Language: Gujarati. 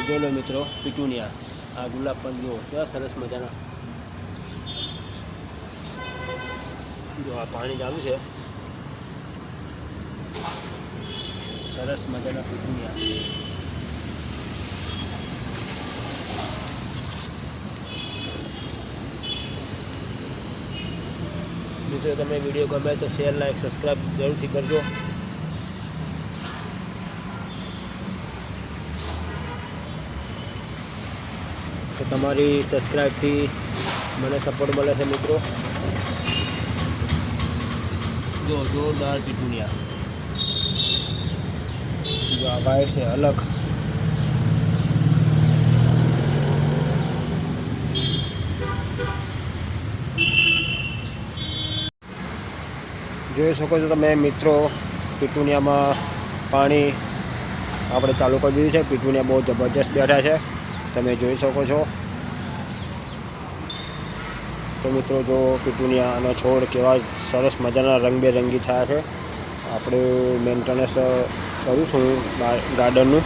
જો લો મિત્રો પીટુનિયા, આ ગુલાબ પણ જુઓ કેવા સરસ મજાના. જો આ પાણી ચાલુ છે, સરસ મજાના પીટુનિયા. મિત્રો તમને વિડીયો ગમે તો શેર, લાઈક, સબસ્ક્રાઈબ જરૂરથી કરજો. તો તમારી સબસ્ક્રાઈબથી મને સપોર્ટ મળે છે મિત્રો. જો જોરદાર પીટુનિયા, જો આ વાઇટ છે અલગ. જોઈ શકો છો તમે મિત્રો, પીટુનિયામાં પાણી આપણે ચાલુ કરી દીધું છે. પીટુનિયા બહુ જબરજસ્ત બેઠા છે, તમે જોઈ શકો છો. તો મિત્રો જો પીટુનિયાના છોડ કેવા સરસ મજાના રંગબેરંગી થયા છે. આપણે મેન્ટેનન્સ કરું છું ગાર્ડનનું.